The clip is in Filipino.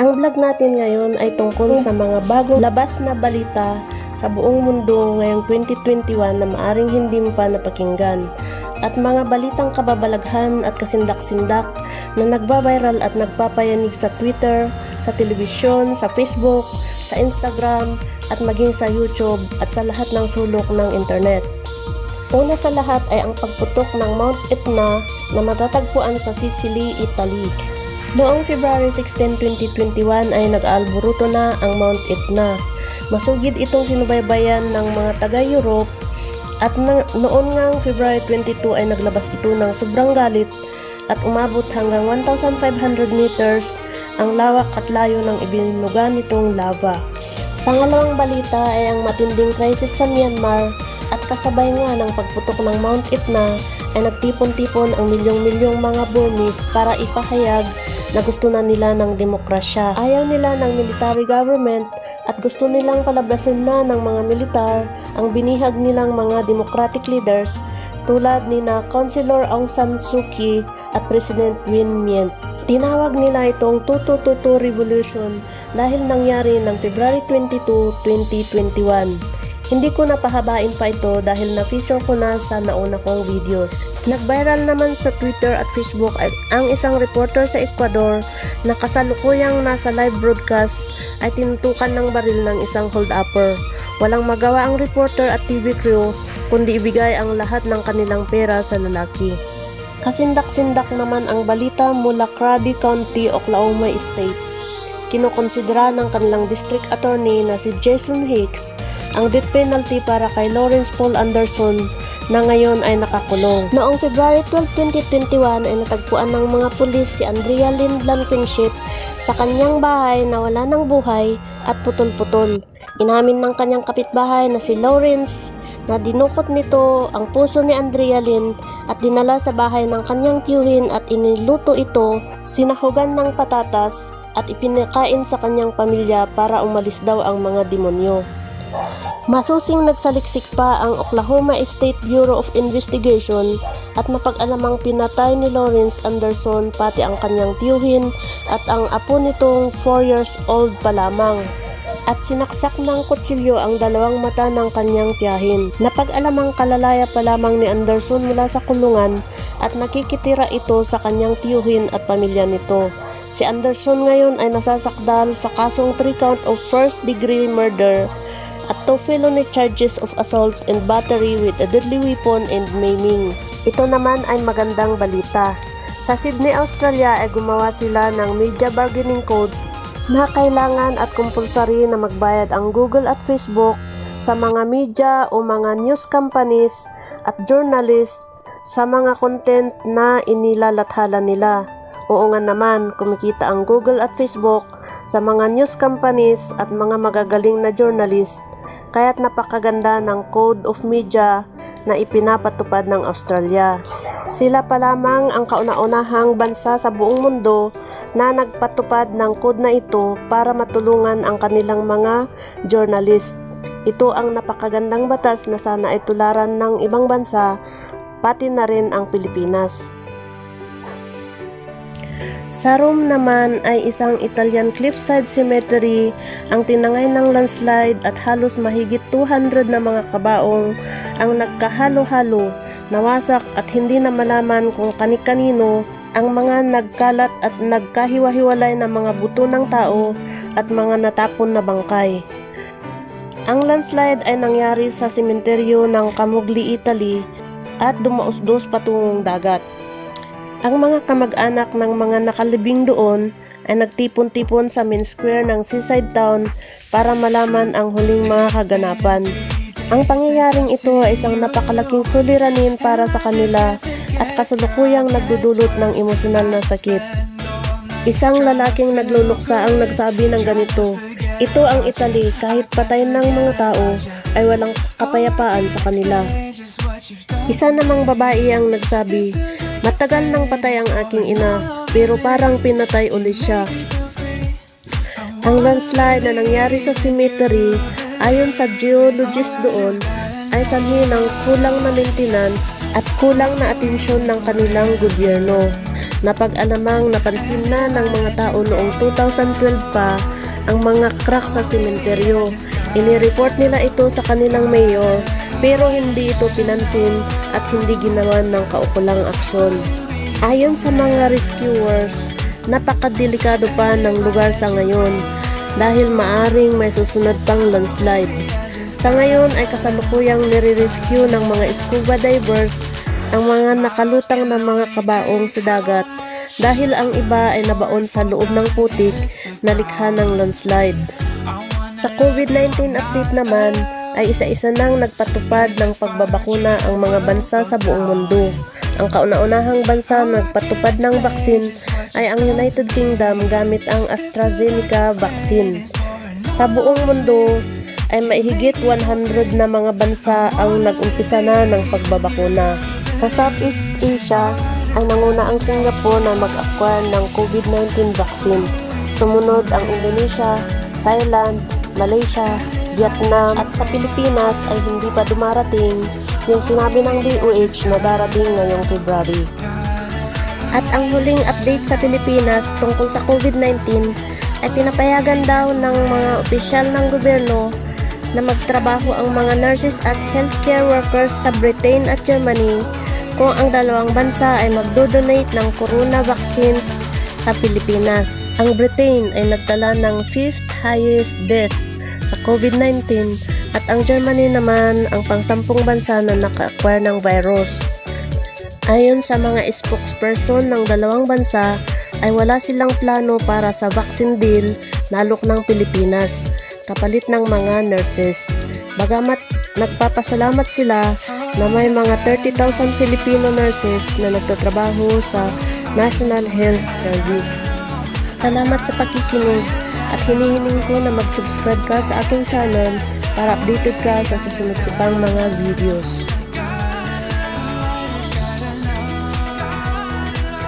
Ang vlog natin ngayon ay tungkol sa mga bagong labas na balita sa buong mundo ngayong 2021 na maaring hindi mo pa napakinggan, at mga balitang kababalaghan at kasindak-sindak na nagba-viral at nagpapayanig sa Twitter, sa telebisyon, sa Facebook, sa Instagram, at maging sa YouTube at sa lahat ng sulok ng internet. Una sa lahat ay ang pagputok ng Mount Etna na matatagpuan sa Sicily, Italy. Noong February 16, 2021 ay nag-aalburuto na ang Mount Etna. Masugid itong sinubaybayan ng mga taga-Europe at noon ngang February 22 ay naglabas ito ng sobrang galit at umabot hanggang 1,500 meters ang lawak at layo ng ibinuga nitong lava. Pangalawang balita ay ang matinding krisis sa Myanmar at kasabay nga ng pagputok ng Mount Etna ay nagtipon-tipon ang milyong-milyong mga Burmese para ipahayag na gusto na nila ng demokrasya. Ayaw nila ng military government at gusto nilang palabasin na ng mga militar ang binihag nilang mga democratic leaders tulad ni na Councilor Aung San Suu Kyi at President Win Myint. Tinawag nila itong 222 Revolution dahil nangyari ng February 22, 2021. Hindi ko napahabain pa ito dahil na-feature ko na sa nauna kong videos. Nag-viral naman sa Twitter at Facebook ang isang reporter sa Ecuador na kasalukuyang nasa live broadcast ay tinutukan ng baril ng isang hold-upper. Walang magawa ang reporter at TV crew kundi ibigay ang lahat ng kanilang pera sa lalaki. Kasindak-sindak naman ang balita mula Crawley County, Oklahoma State. Kinokonsidera ng kanilang district attorney na si Jason Hicks ang death penalty para kay Lawrence Paul Anderson na ngayon ay nakakulong. Noong February 12, 2021 ay natagpuan ng mga pulis si Andrea Lynn Blankenship sa kanyang bahay na wala ng buhay at putol-putol. Inamin ng kanyang kapitbahay na si Lawrence na dinukot nito ang puso ni Andrea Lynn at dinala sa bahay ng kanyang tiyuhin at iniluto ito, sinahugan ng patatas at ipinakain sa kanyang pamilya para umalis daw ang mga demonyo. Masusing nagsaliksik pa ang Oklahoma State Bureau of Investigation at napag-alamang pinatay ni Lawrence Anderson pati ang kanyang tiyuhin at ang apo nitong 4 years old pa lamang. At sinaksak ng kutsilyo ang dalawang mata ng kanyang tiyahin. Napag-alamang kalalaya pa lamang ni Anderson mula sa kulungan at nakikitira ito sa kanyang tiyuhin at pamilya nito. Si Anderson ngayon ay nasasakdal sa kasong 3 count of first-degree murder at 2 felony charges of assault and battery with a deadly weapon and maiming. Ito naman ay magandang balita. Sa Sydney, Australia ay gumawa sila ng media bargaining code na kailangan at compulsory na magbayad ang Google at Facebook sa mga media o mga news companies at journalists sa mga content na inilalathala nila. Oo nga naman, kumikita ang Google at Facebook sa mga news companies at mga magagaling na journalist, kaya't napakaganda ng Code of Media na ipinapatupad ng Australia. Sila pa lamang ang kauna-unahang bansa sa buong mundo na nagpatupad ng code na ito para matulungan ang kanilang mga journalist. Ito ang napakagandang batas na sana ay tularan ng ibang bansa, pati na rin ang Pilipinas. Sa Rome naman ay isang Italian cliffside cemetery ang tinangay ng landslide at halos mahigit 200 na mga kabaong ang nagkahalo-halo, nawasak at hindi na malaman kung kani-kanino ang mga nagkalat at nagkahiwa-hiwalay na mga buto ng tao at mga natapon na bangkay. Ang landslide ay nangyari sa sementeryo ng Camogli, Italy at dumausdos patungong dagat. Ang mga kamag-anak ng mga nakalibing doon ay nagtipon-tipon sa main square ng seaside town para malaman ang huling mga kaganapan. Ang pangyayaring ito ay isang napakalaking suliranin para sa kanila at kasulukuyang nagdudulot ng emosyonal na sakit. Isang lalaking nagluluksa ang nagsabi ng ganito, "Ito ang Italy, kahit patay ng mga tao ay walang kapayapaan sa kanila." Isa namang babae ang nagsabi, "Matagal nang patay ang aking ina, pero parang pinatay ulit siya." Ang landslide na nangyari sa cemetery, ayon sa geologist doon, ay sanhi ng kulang na maintenance at kulang na atensyon ng kanilang gobyerno. Napag-alamang napansin na ng mga tao noong 2012 pa ang mga crack sa sementeryo. Inireport nila ito sa kanilang mayor pero hindi ito pinansin at hindi ginawa ng kaukulang aksyon. Ayon sa mga rescuers, napakadelikado pa ng lugar sa ngayon dahil maaring may susunod pang landslide. Sa ngayon ay kasalukuyang nire-rescue ng mga scuba divers ang mga nakalutang na mga kabaong sa dagat dahil ang iba ay nabaon sa loob ng putik na likha ng landslide. Sa COVID-19 update naman ay isa-isa nang nagpatupad ng pagbabakuna ang mga bansa sa buong mundo. Ang kauna-unahang bansa na nagpatupad ng vaksin ay ang United Kingdom gamit ang AstraZeneca vaccine. Sa buong mundo ay maihigit 100 na mga bansa ang nag-umpisa na ng pagbabakuna. Sa Southeast Asia ay nanguna ang Singapore na mag-acquire ng COVID-19 vaccine. Sumunod ang Indonesia, Thailand, Malaysia, Vietnam at sa Pilipinas ay hindi pa dumarating yung sinabi ng DOH na darating ngayong February. At ang huling update sa Pilipinas tungkol sa COVID-19 ay pinapayagan daw ng mga opisyal ng gobyerno na magtrabaho ang mga nurses at healthcare workers sa Britain at Germany kung ang dalawang bansa ay magdodonate ng corona vaccines sa Pilipinas. Ang Britain ay nagtala ng 5th highest death sa COVID-19 at ang Germany naman ang pang-10 bansa na naka-acquire ng virus. Ayon sa mga spokesperson ng dalawang bansa ay wala silang plano para sa vaccine deal na alok ng Pilipinas kapalit ng mga nurses. Bagamat nagpapasalamat sila na may mga 30,000 Filipino nurses na nagtatrabaho sa National Health Service. Salamat sa pakikinig at hinihiling ko na mag-subscribe ka sa aking channel para updated ka sa susunod ko pang mga videos.